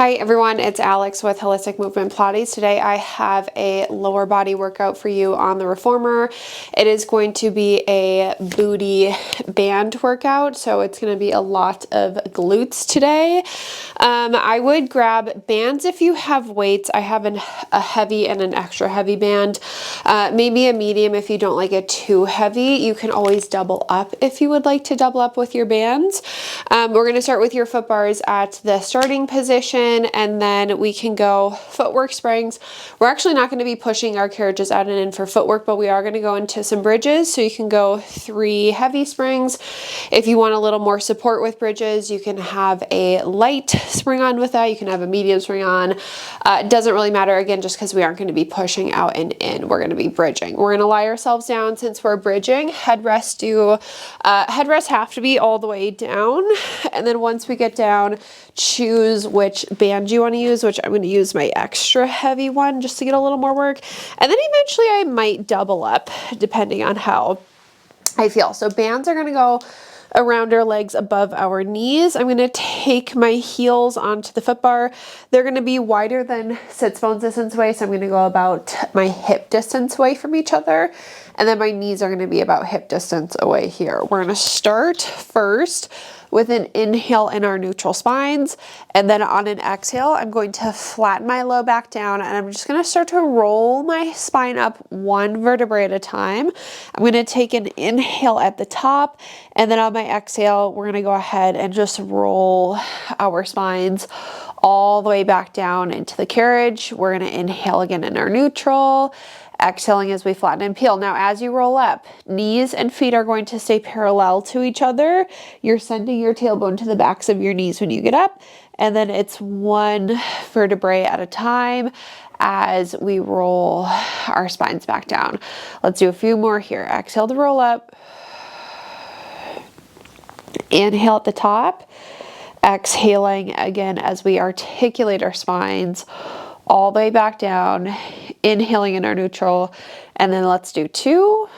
Hi everyone, it's Alex with Holistic Movement Pilates. Today I have a lower body workout for you on the reformer. It is going to be a booty band workout, so it's going to be a lot of glutes today. I would grab bands if you have weights. I have a heavy and an extra heavy band, maybe a medium if you don't like it too heavy. You can always double up if you would like to double up with your bands. We're going to start with your foot bars at the starting position, and then we can go footwork springs. We're actually not going to be pushing our carriages out and in for footwork, but we are going to go into some bridges. So you can go 3 heavy springs. If you want a little more support with bridges, you can have a light spring on with that. You can have a medium spring on. It doesn't really matter, again, just because we aren't going to be pushing out and in. We're going to be bridging. We're going to lie ourselves down since we're bridging. Headrests have to be all the way down. And then once we get down, choose which band you want to use, which I'm going to use my extra heavy one just to get a little more work. And then eventually I might double up depending on how I feel. So bands are going to go around our legs above our knees. I'm going to take my heels onto the foot bar. They're going to be wider than sits bones distance away, so I'm going to go about my hip distance away from each other. And then my knees are going to be about hip distance away here. We're going to start first with an inhale in our neutral spines, and then on an exhale, I'm going to flatten my low back down, and I'm just going to start to roll my spine up 1 vertebrae at a time. I'm going to take an inhale at the top, and then on my exhale, we're going to go ahead and just roll our spines all the way back down into the carriage. We're going to inhale again in our neutral, exhaling as we flatten and peel. Now, as you roll up, knees and feet are going to stay parallel to each other. You're sending your tailbone to the backs of your knees when you get up, and then it's 1 vertebrae at a time as we roll our spines back down. Let's do a few more here. Exhale to roll up. Inhale at the top. Exhaling again as we articulate our spines all the way back down, inhaling in our neutral, and then let's do 2.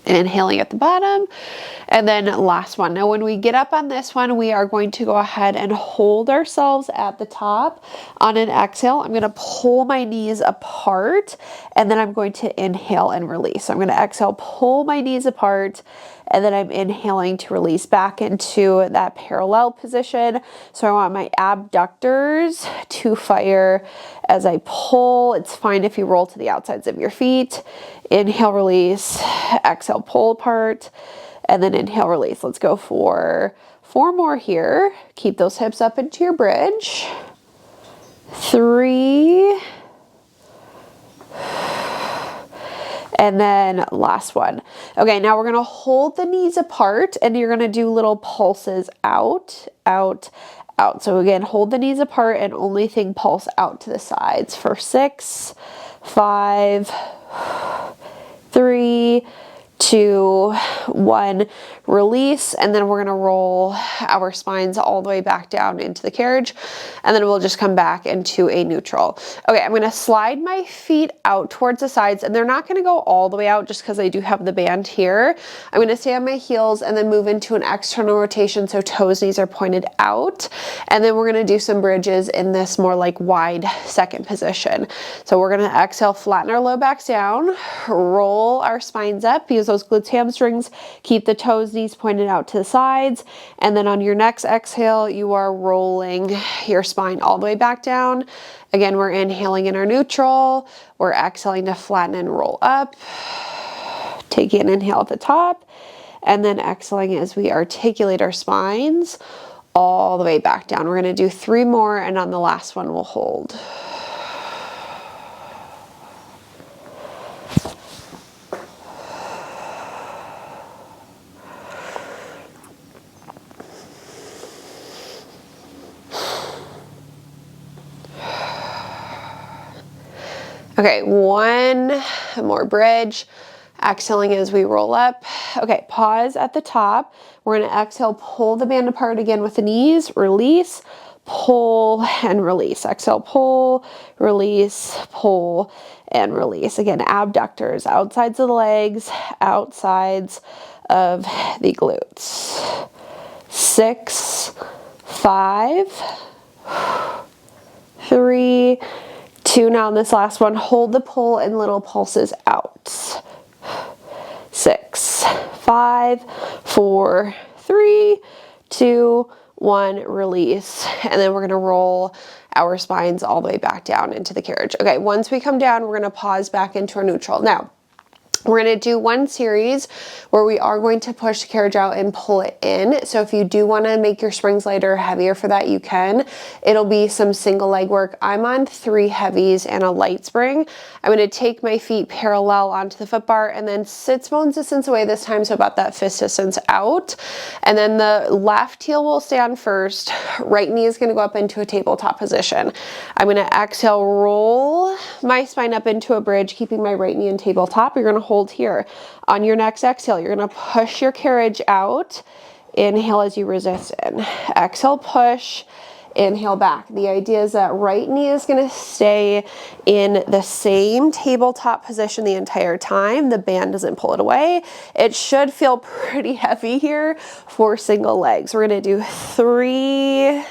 Inhaling at the bottom, and then last one. Now when we get up on this one, we are going to go ahead and hold ourselves at the top. On an exhale, I'm going to pull my knees apart, and then I'm going to inhale and release. So I'm going to exhale, pull my knees apart, and then I'm inhaling to release back into that parallel position. So I want my abductors to fire as I pull. It's fine if you roll to the outsides of your feet. Inhale, release, exhale, pull apart, and then inhale, release. Let's go for 4 more here. Keep those hips up into your bridge. 3. And then last one. Okay, now we're going to hold the knees apart, and you're going to do little pulses out, out, out. So again, hold the knees apart and only thing pulse out to the sides for 6, 5, 3, 2, 1, release, and then we're going to roll our spines all the way back down into the carriage, and then we'll just come back into a neutral. Okay, I'm going to slide my feet out towards the sides, and they're not going to go all the way out just because I do have the band here. I'm going to stay on my heels and then move into an external rotation so toes, knees are pointed out, and then we're going to do some bridges in this more like wide second position. So we're going to exhale, flatten our low backs down, roll our spines up, use those glutes, hamstrings, keep the toes, knees pointed out to the sides, and then on your next exhale, you are rolling your spine all the way back down. Again, we're inhaling in our neutral, we're exhaling to flatten and roll up, taking an inhale at the top, and then exhaling as we articulate our spines all the way back down. We're going to do 3 more, and on the last one, we'll hold. Okay, 1 more bridge, exhaling as we roll up. Okay, pause at the top. We're going to exhale, pull the band apart again with the knees, release, pull, and release. Exhale, pull, release, pull, and release. Again, abductors, outsides of the legs, outsides of the glutes. 6, 5, 3, 2. Now in this last one, hold the pull and little pulses out. 6, 5, 4, 3, 2, 1, release. And then we're gonna roll our spines all the way back down into the carriage. Okay, once we come down, we're gonna pause back into our neutral. Now, we're going to do one series where we are going to push the carriage out and pull it in. So if you do want to make your springs lighter or heavier for that, you can. It'll be some single leg work. I'm on 3 heavies and a light spring. I'm going to take my feet parallel onto the foot bar and then sit bones distance away this time, so about that fist distance out. And then the left heel will stand first. Right knee is going to go up into a tabletop position. I'm going to exhale, roll my spine up into a bridge, keeping my right knee in tabletop. You're going to hold here. On your next exhale, you're going to push your carriage out. Inhale as you resist in. Exhale, push. Inhale back. The idea is that right knee is going to stay in the same tabletop position the entire time. The band doesn't pull it away. It should feel pretty heavy here for single legs. We're going to do 3,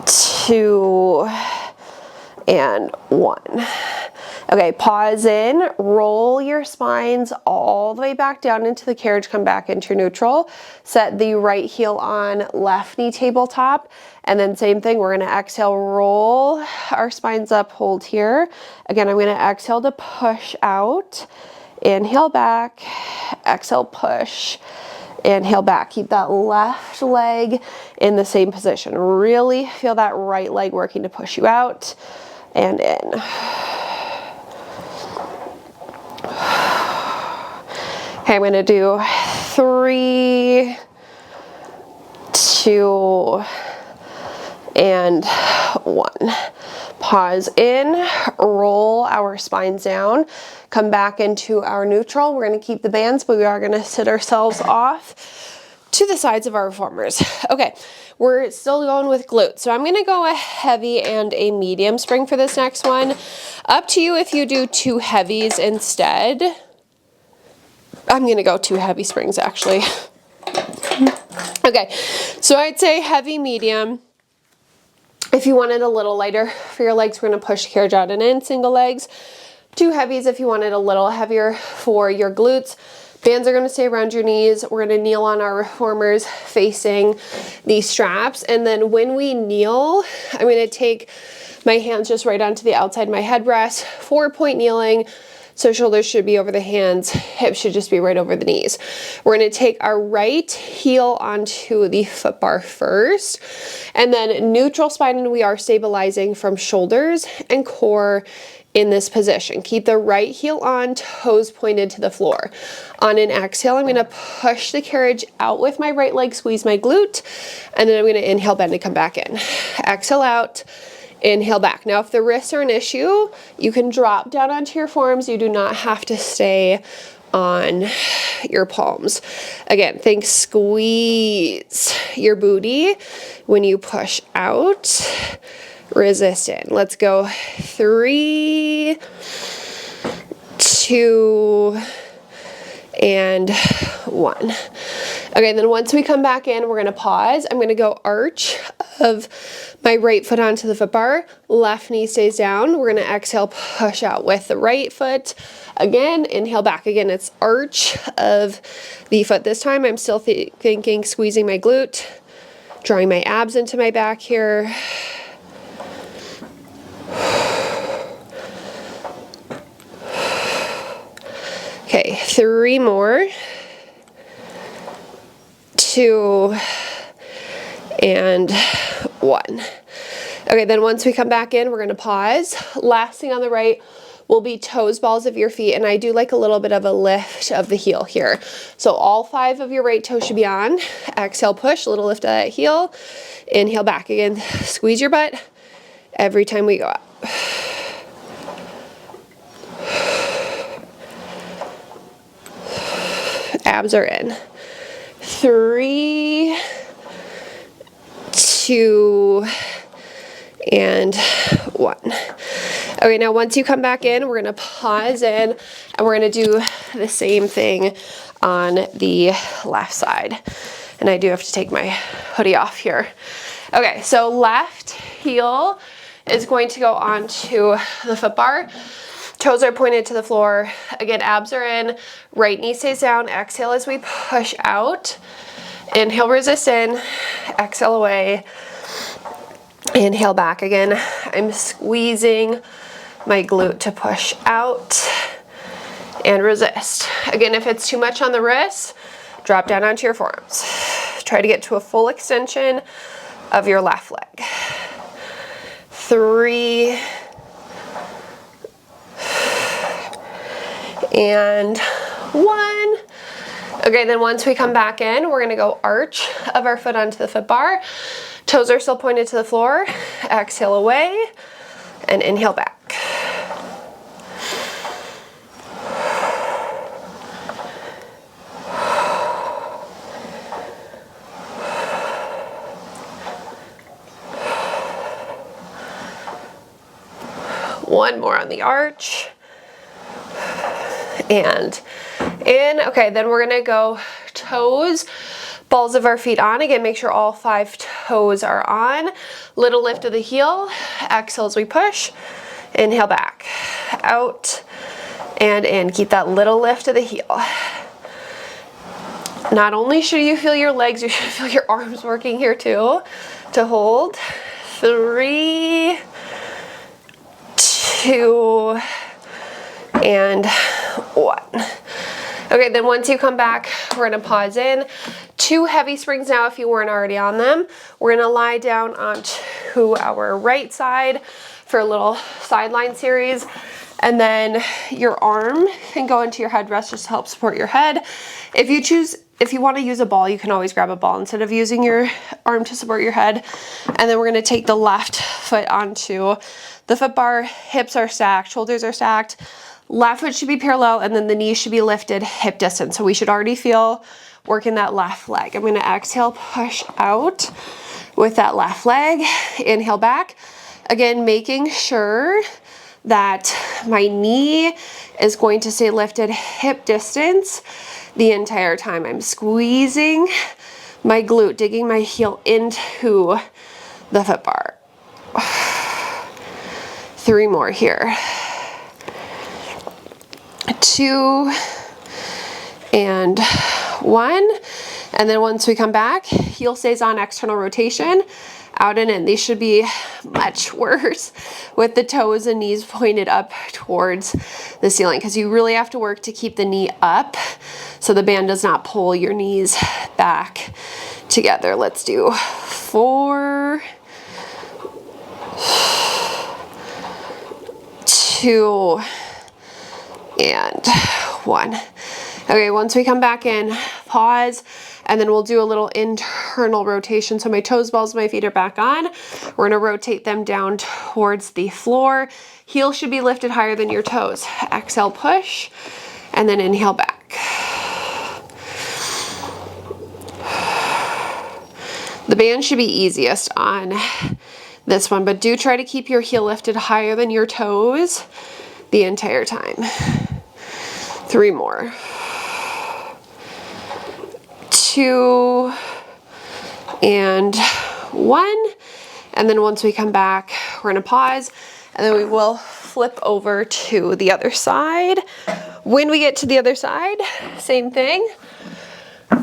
2, and 1. Okay, pause in, roll your spines all the way back down into the carriage, come back into your neutral. Set the right heel on left knee tabletop, and then same thing, we're gonna exhale, roll our spines up, hold here. Again, I'm gonna exhale to push out, inhale back, exhale, push, inhale back. Keep that left leg in the same position. Really feel that right leg working to push you out and in. Okay, I'm gonna do 3, 2, and 1. Pause in, roll our spines down, come back into our neutral. We're gonna keep the bands, but we are gonna sit ourselves off to the sides of our reformers. Okay, we're still going with glutes. So I'm gonna go a heavy and a medium spring for this next one. Up to you if you do 2 heavies instead. I'm gonna go 2 heavy springs actually. Okay, so I'd say heavy, medium. If you wanted a little lighter for your legs, we're gonna push the carriage out and in, single legs. 2 heavies if you wanted a little heavier for your glutes. Bands are gonna stay around your knees. We're gonna kneel on our reformers facing these straps. And then when we kneel, I'm gonna take my hands just right onto the outside of my headrest, 4-point kneeling. So shoulders should be over the hands, hips should just be right over the knees. We're gonna take our right heel onto the foot bar first, and then neutral spine, and we are stabilizing from shoulders and core in this position. Keep the right heel on, toes pointed to the floor. On an exhale, I'm gonna push the carriage out with my right leg, squeeze my glute, and then I'm gonna inhale, bend, and come back in. Exhale out. Inhale back. Now, if the wrists are an issue, you can drop down onto your forearms. You do not have to stay on your palms. Again, think squeeze your booty when you push out. Resist in. Let's go 3, 2, and 1. Okay, then once we come back in, we're gonna pause. I'm gonna go arch of my right foot onto the foot bar, left knee stays down. We're gonna exhale, push out with the right foot. Again, inhale back. Again, it's arch of the foot. This time I'm still thinking squeezing my glute, drawing my abs into my back here. Okay, 3 more. 2, and 1. Okay, then once we come back in, we're gonna pause. Last thing on the right will be toes, balls of your feet, and I do like a little bit of a lift of the heel here. So all 5 of your right toes should be on. Exhale, push, a little lift of that heel. Inhale back again, squeeze your butt every time we go up. Abs are in. 3, 2, 2, and 1. Okay, now once you come back in, we're gonna pause in and we're gonna do the same thing on the left side. And I do have to take my hoodie off here. Okay, so left heel is going to go onto the foot bar. Toes are pointed to the floor. Again, abs are in, right knee stays down. Exhale as we push out. Inhale, resist in, exhale away. Inhale back again. I'm squeezing my glute to push out and resist. Again, if it's too much on the wrists, drop down onto your forearms. Try to get to a full extension of your left leg. 3, and 1. Okay, then once we come back in, we're gonna go arch of our foot onto the foot bar. Toes are still pointed to the floor. Exhale away and inhale back. One more on the arch. And in. Okay, then we're gonna go toes, balls of our feet on. Again, make sure all 5 toes are on. Little lift of the heel. Exhale as we push. Inhale back. Out and in. Keep that little lift of the heel. Not only should you feel your legs, you should feel your arms working here too to hold. 3, 2, and 1. Okay, then once you come back, we're gonna pause in. 2 heavy springs now if you weren't already on them. We're gonna lie down onto our right side for a little sideline series. And then your arm can go into your headrest just to help support your head. If you want to use a ball, you can always grab a ball instead of using your arm to support your head. And then we're going to take the left foot onto the foot bar. Hips are stacked, shoulders are stacked. Left foot should be parallel, and then the knees should be lifted hip distance. So we should already feel working that left leg. I'm going to exhale, push out with that left leg. Inhale back. Again, making sure that my knee is going to stay lifted hip distance the entire time. I'm squeezing my glute, digging my heel into the foot bar. 3 more here. 2 and 1. And then once we come back, heel stays on, external rotation, out and in. These should be much worse with the toes and knees pointed up towards the ceiling, because you really have to work to keep the knee up so the band does not pull your knees back together. Let's do 4, 2, and 1. Okay, once we come back in, pause, and then we'll do a little internal rotation. So my toes, balls, my feet are back on. We're gonna rotate them down towards the floor. Heel should be lifted higher than your toes. Exhale, push, and then inhale back. The band should be easiest on this one, but do try to keep your heel lifted higher than your toes the entire time. 3 more. 2 and 1. And then once we come back, we're gonna pause, and then we will flip over to the other side. When we get to the other side, same thing.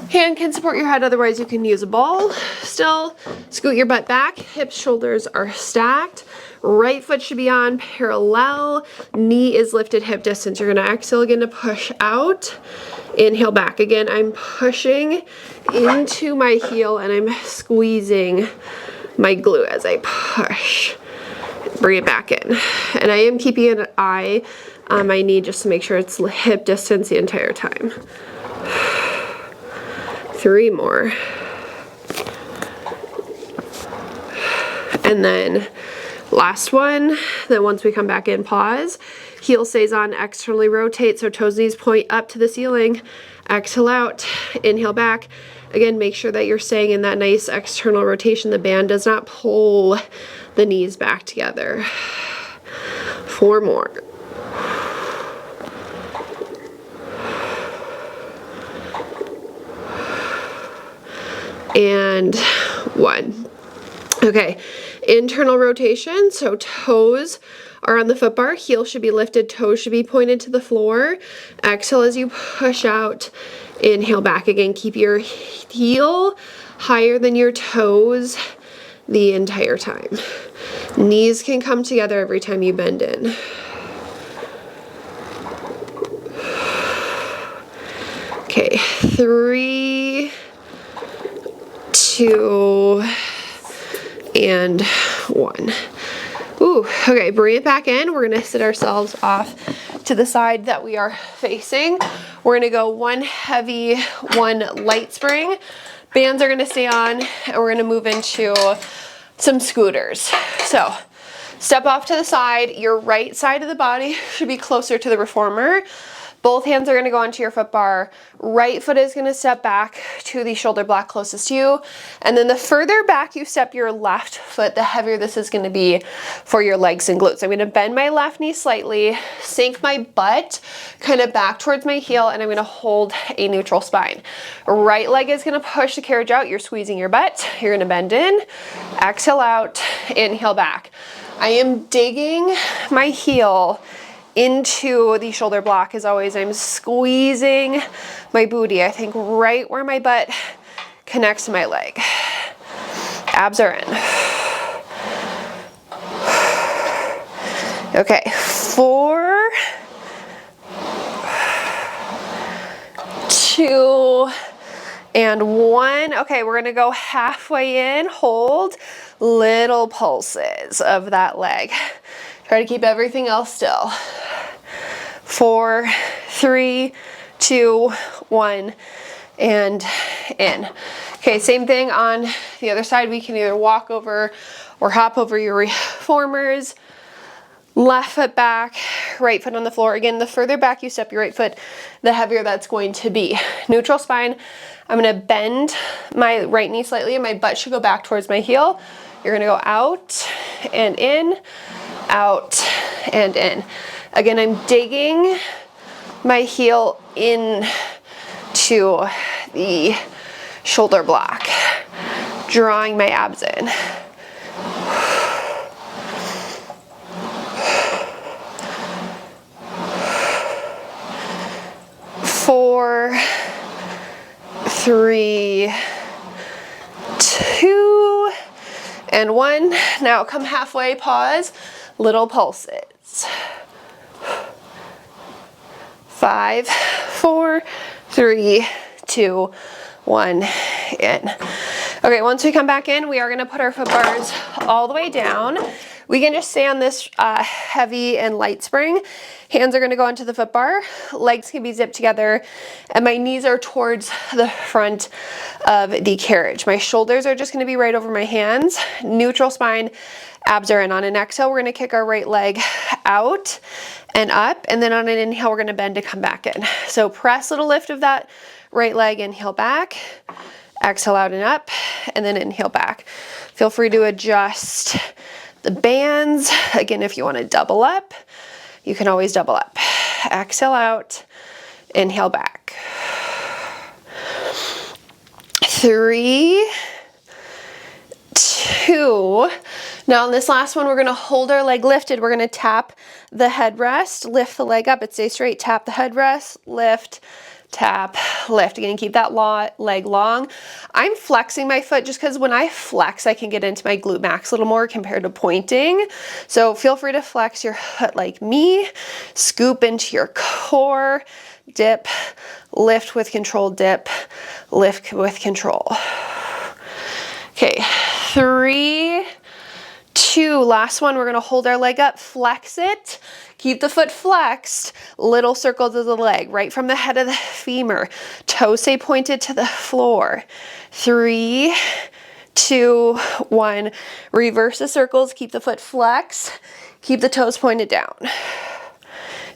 Hand can support your head, otherwise you can use a ball. Still, scoot your butt back, hips, shoulders are stacked. Right foot should be on parallel, knee is lifted hip distance. You're gonna exhale again to push out. Inhale back. Again, I'm pushing into my heel and I'm squeezing my glute as I push. Bring it back in. And I am keeping an eye on my knee just to make sure it's hip distance the entire time. 3 more. And then last one. Then once we come back in, pause. Heel stays on, externally rotate, so toes, knees point up to the ceiling. Exhale out, inhale back. Again, make sure that you're staying in that nice external rotation. The band does not pull the knees back together. 4 more. And 1. Okay, internal rotation, so toes are on the foot bar, heel should be lifted, toes should be pointed to the floor. Exhale as you push out, inhale back again. Keep your heel higher than your toes the entire time. Knees can come together every time you bend in. Okay, 3, 2, and 1. Ooh, okay, bring it back in. We're gonna sit ourselves off to the side that we are facing. We're gonna go 1 heavy, 1 light spring. Bands are gonna stay on, and we're gonna move into some scooters. So, step off to the side. Your right side of the body should be closer to the reformer. Both hands are going to go onto your foot bar. Right foot is going to step back to the shoulder block closest to you. And then the further back you step your left foot, the heavier this is going to be for your legs and glutes. I'm going to bend my left knee slightly, sink my butt kind of back towards my heel, and I'm going to hold a neutral spine. Right leg is going to push the carriage out. You're squeezing your butt. You're going to bend in, exhale out, inhale back. I am digging my heel into the shoulder block as always. I'm squeezing my booty, I think right where my butt connects to my leg. Abs are in. Okay, 4, 2, and 1. Okay, we're gonna go halfway in, hold, little pulses of that leg. Try to keep everything else still. 4, 3, 2, 1, and in. Okay, same thing on the other side. We can either walk over or hop over your reformers. Left foot back, right foot on the floor. Again, the further back you step your right foot, the heavier that's going to be. Neutral spine. I'm gonna bend my right knee slightly and my butt should go back towards my heel. You're gonna go out and in, out and in. Again, I'm digging my heel in to the shoulder block, drawing my abs in. Four, 3, 2, and 1. Now come halfway, pause, little pulses. 5, 4, 3, 2, 1, in. Okay, once we come back in, we are gonna put our foot bars all the way down. We can just stay on this heavy and light spring. Hands are gonna go onto the foot bar, legs can be zipped together, and my knees are towards the front of the carriage. My shoulders are just gonna be right over my hands, neutral spine, abs are in. On an exhale, we're gonna kick our right leg out and up, and then on an inhale, we're gonna bend to come back in. So press, little lift of that right leg, inhale back, exhale out and up, and then inhale back. Feel free to adjust the bands. Again, if you want to double up, you can always double up. Exhale out, inhale back. 3, 2. Now on this last one, we're gonna hold our leg lifted. We're gonna tap the headrest, lift the leg up, it stays straight, tap the headrest, lift, tap, lift. Again, keep that leg long. I'm flexing my foot just because when I flex, I can get into my glute max a little more compared to pointing. So feel free to flex your foot like me. Scoop into your core, dip, lift with control, dip, lift with control. Okay, 3, 2, last one. We're gonna hold our leg up, flex it. Keep the foot flexed, little circles of the leg, right from the head of the femur. Toes stay pointed to the floor. 3, 2, 1. Reverse the circles, keep the foot flexed, keep the toes pointed down.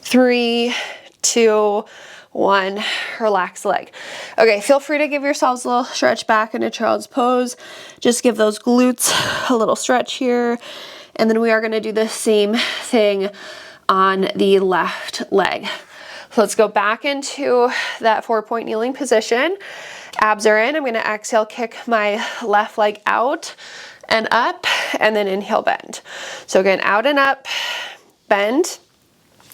3, 2, 1, relax leg. Okay, feel free to give yourselves a little stretch back into child's pose. Just give those glutes a little stretch here. And then we are gonna do the same thing on the left leg. So let's go back into that 4-point kneeling position. Abs are in. I'm gonna exhale, kick my left leg out and up, and then inhale, bend. So again, out and up, bend,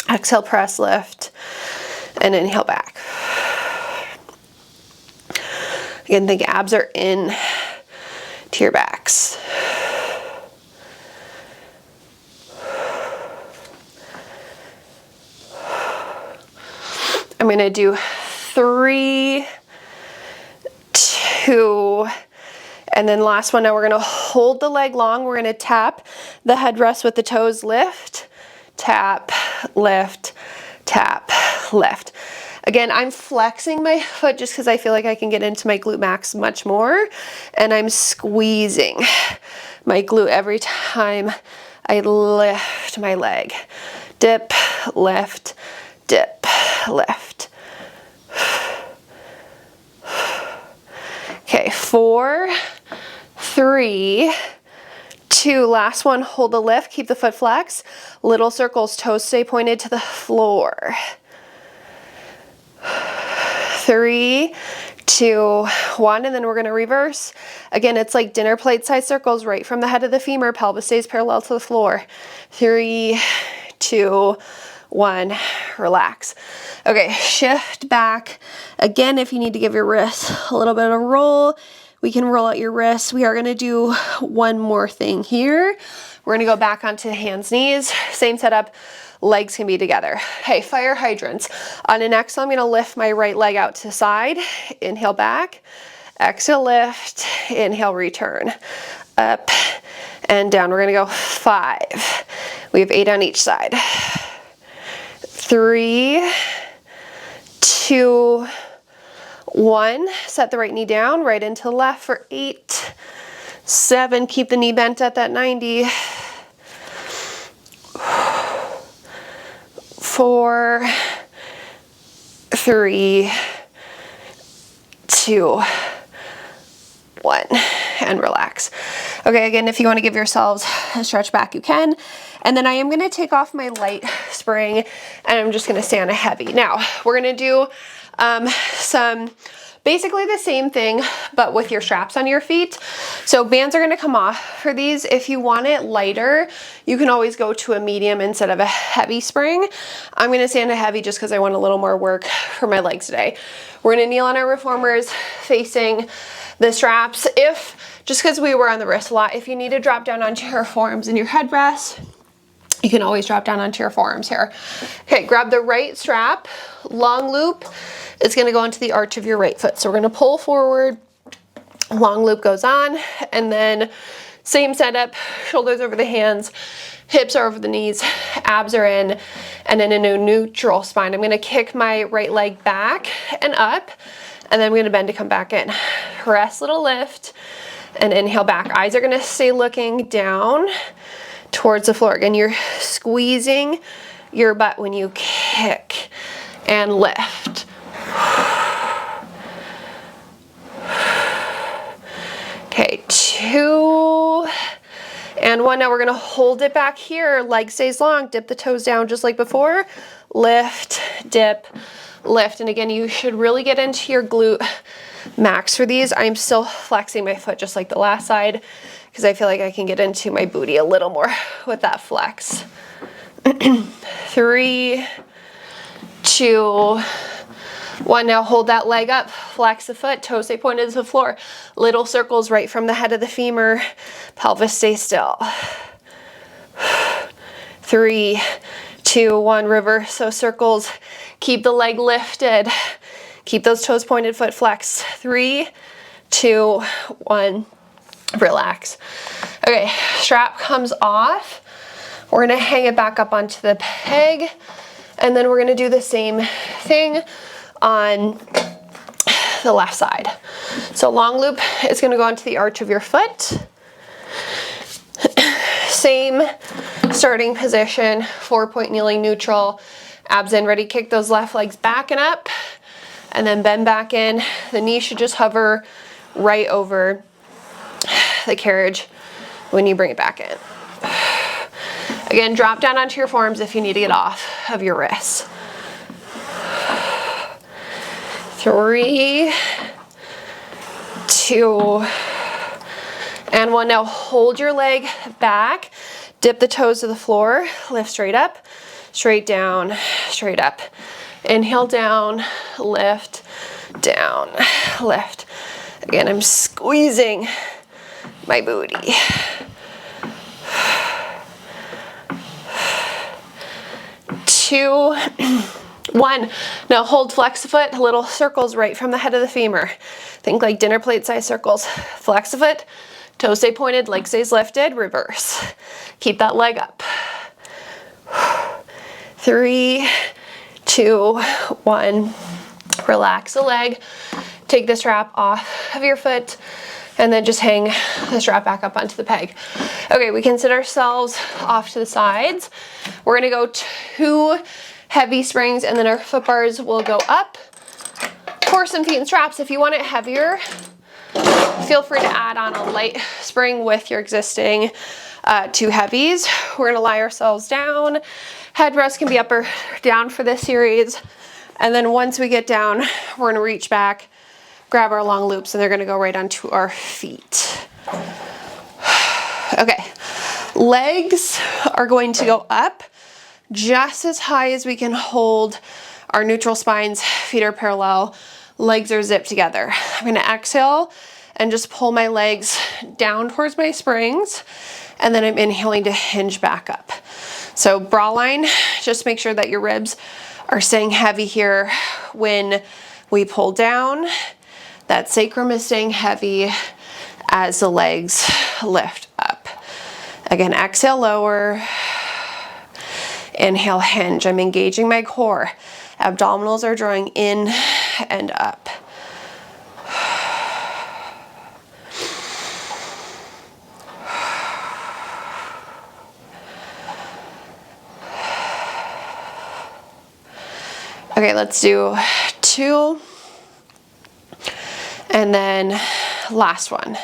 exhale, press, lift, and inhale back. Again, think abs are in to your backs. I'm gonna do 3, 2, and then last one. Now we're gonna hold the leg long. We're gonna tap the headrest with the toes, lift, tap, lift, tap, lift. Again, I'm flexing my foot just because I feel like I can get into my glute max much more, and I'm squeezing my glute every time I lift my leg. Dip, lift, dip, lift. Okay, 4, 3, 2, last one, hold the lift, keep the foot flex, little circles, toes stay pointed to the floor. 3, 2, 1, and then we're gonna reverse. Again, it's like dinner plate size circles right from the head of the femur, pelvis stays parallel to the floor. 3, 2, 1, relax. Okay, shift back. Again, if you need to give your wrists a little bit of a roll, we can roll out your wrists. We are gonna do one more thing here. We're gonna go back onto hands, knees, same setup, legs can be together. Hey, fire hydrants. On an exhale, I'm gonna lift my right leg out to the side, inhale back, exhale, lift, inhale, return, up and down. We're gonna go 5. We have 8 on each side. 3, 2, 1. Set the right knee down, right into the left for 8, 7. Keep the knee bent at that 90. 4, 3, 2, 1, and relax. Okay, again, if you want to give yourselves a stretch back, you can. And then I am going to take off my light spring, and I'm just going to stay on a heavy. Now, we're going to do some basically the same thing, but with your straps on your feet. So bands are going to come off for these. If you want it lighter, you can always go to a medium instead of a heavy spring. I'm going to stay on a heavy just because I want a little more work for my legs today. We're going to kneel on our reformers facing the straps. Just because we were on the wrist a lot, if you need to drop down onto your forearms and your headrest, you can always drop down onto your forearms here. Okay, grab the right strap, long loop. It's gonna go into the arch of your right foot. So we're gonna pull forward, long loop goes on, and then same setup, shoulders over the hands, hips are over the knees, abs are in, and then in a neutral spine. I'm gonna kick my right leg back and up, and then I'm gonna bend to come back in. Press, little lift, and inhale back. Eyes are gonna stay looking down towards the floor. Again, you're squeezing your butt when you kick and lift. Okay, 2 and 1. Now we're gonna hold it back here. Leg stays long, dip the toes down just like before. Lift, dip, lift. And again, you should really get into your glute max for these. I'm still flexing my foot just like the last side because I feel like I can get into my booty a little more with that flex. 3, 2, 1. Now hold that leg up, flex the foot, toes stay pointed to the floor. Little circles right from the head of the femur, pelvis stay still. 3, 2, 1, reverse those circles. Keep the leg lifted. Keep those toes pointed, foot flex. 3, 2, 1, relax. Okay, strap comes off. We're gonna hang it back up onto the peg, and then we're gonna do the same thing on the left side. So long loop is gonna go onto the arch of your foot. Same starting position, 4-point kneeling neutral, Abs in, ready, kick those left legs back and up, and then bend back in. The knee should just hover right over the carriage when you bring it back in. Again, drop down onto your forearms if you need to get off of your wrists. 3, 2, and 1. Now hold your leg back, dip the toes to the floor, lift straight up, straight down, straight up. Inhale down, lift, down, lift. Again, I'm squeezing my booty. 2, 1. Now hold, flex the foot, little circles right from the head of the femur. Think like dinner plate size circles. Flex the foot, toes stay pointed, leg stays lifted, reverse. Keep that leg up. 3, 2, 1. Relax the leg. Take the strap off of your foot and then just hang the strap back up onto the peg. Okay, we can sit ourselves off to the sides. We're gonna go 2 heavy springs and then our foot bars will go up. For some feet and straps, if you want it heavier, feel free to add on a light spring with your existing 2 heavies. We're gonna lie ourselves down. Headrest can be up or down for this series. And then once we get down, we're gonna reach back, grab our long loops, and they're gonna go right onto our feet. Okay, legs are going to go up just as high as we can hold our neutral spines. Feet are parallel, legs are zipped together. I'm gonna exhale and just pull my legs down towards my springs, and then I'm inhaling to hinge back up. So bra line, just make sure that your ribs are staying heavy here when we pull down. That sacrum is staying heavy as the legs lift up. Again, exhale, lower. Inhale, hinge. I'm engaging my core. Abdominals are drawing in and up. Okay, let's do 2. And then last one.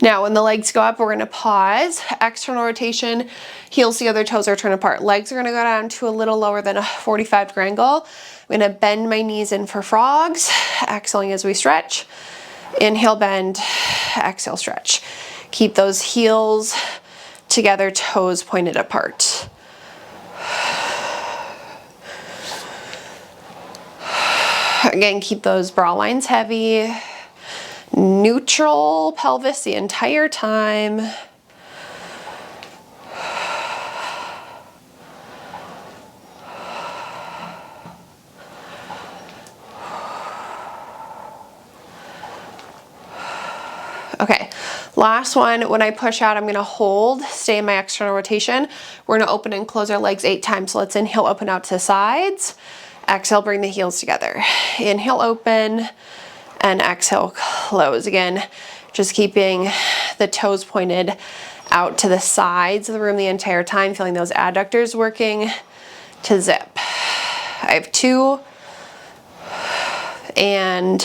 Now, when the legs go up, we're gonna pause, external rotation, heels together, toes are turned apart. Legs are gonna go down to a little lower than a 45-degree angle. I'm gonna bend my knees in for frogs, exhaling as we stretch. Inhale, bend, exhale, stretch. Keep those heels together, toes pointed apart. Again, keep those bra lines heavy. Neutral pelvis the entire time. Okay, last one. When I push out, I'm gonna hold, stay in my external rotation. We're gonna open and close our legs 8 times. So let's inhale, open out to the sides. Exhale, bring the heels together. Inhale, open, and exhale, close. Again, just keeping the toes pointed out to the sides of the room the entire time, feeling those adductors working to zip. I have 2 and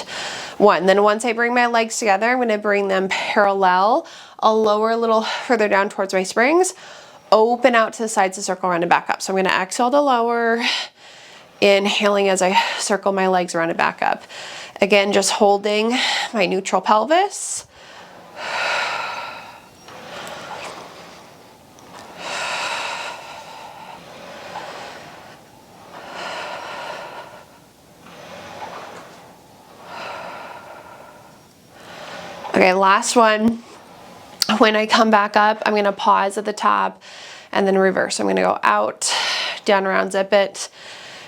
1. Then once I bring my legs together, I'm gonna bring them parallel. I'll lower a little further down towards my springs, open out to the sides to circle around and back up. So I'm gonna exhale to lower, inhaling as I circle my legs around and back up. Again, just holding my neutral pelvis. Okay, last one. When I come back up, I'm gonna pause at the top and then reverse. I'm gonna go out, down, around, zip it,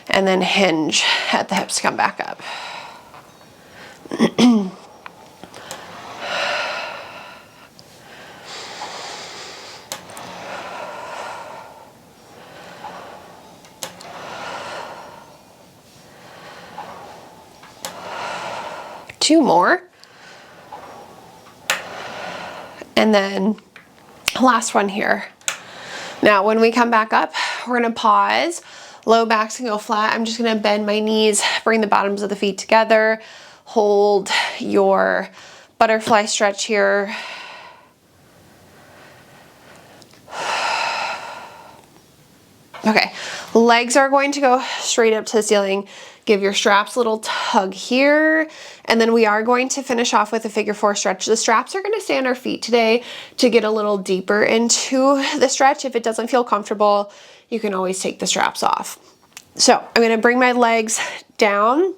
and then hinge at the hips to come back up. Two more. And then last one here. Now, when we come back up, we're gonna pause, Low backs can go flat. I'm just gonna bend my knees, bring the bottoms of the feet together, hold your butterfly stretch here. Okay, legs are going to go straight up to the ceiling. Give your straps a little tug here. And then we are going to finish off with a figure 4 stretch. The straps are gonna stay on our feet today to get a little deeper into the stretch. If it doesn't feel comfortable, you can always take the straps off. So I'm gonna bring my legs down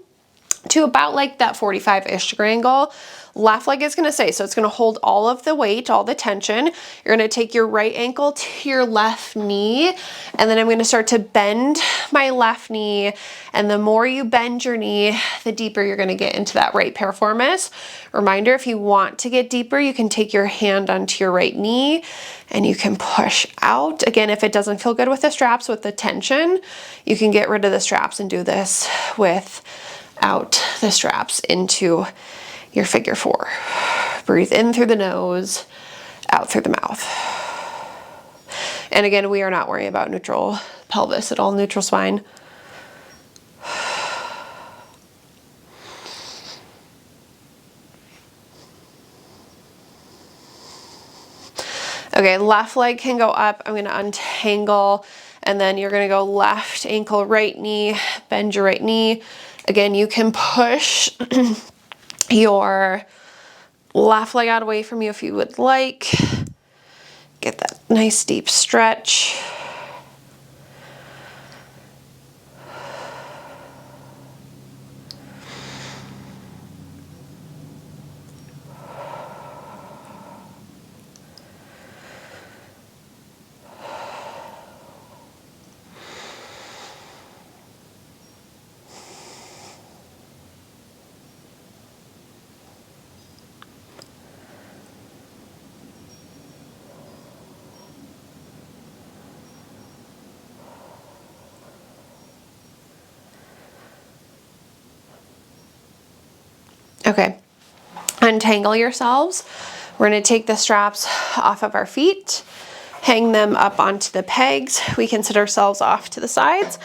to about like that 45-ish degree angle. Left leg is gonna stay, so it's gonna hold all of the weight, all the tension. You're gonna take your right ankle to your left knee, and then I'm gonna start to bend my left knee, and the more you bend your knee, the deeper you're gonna get into that right piriformis. Reminder, if you want to get deeper, you can take your hand onto your right knee, and you can push out. Again, if it doesn't feel good with the straps, with the tension, you can get rid of the straps and do this without the straps into your figure 4. Breathe in through the nose, out through the mouth. And again, we are not worrying about neutral pelvis at all, neutral spine. Okay, left leg can go up. I'm gonna untangle, and then you're gonna go left ankle, right knee, bend your right knee. Again, you can push your left leg out away from you if you would like. Get that nice deep stretch. Okay, untangle yourselves. We're gonna take the straps off of our feet, hang them up onto the pegs. We can sit ourselves off to the sides.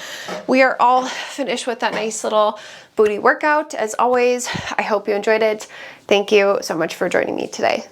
We are all finished with that nice little booty workout. As always, I hope you enjoyed it. Thank you so much for joining me today.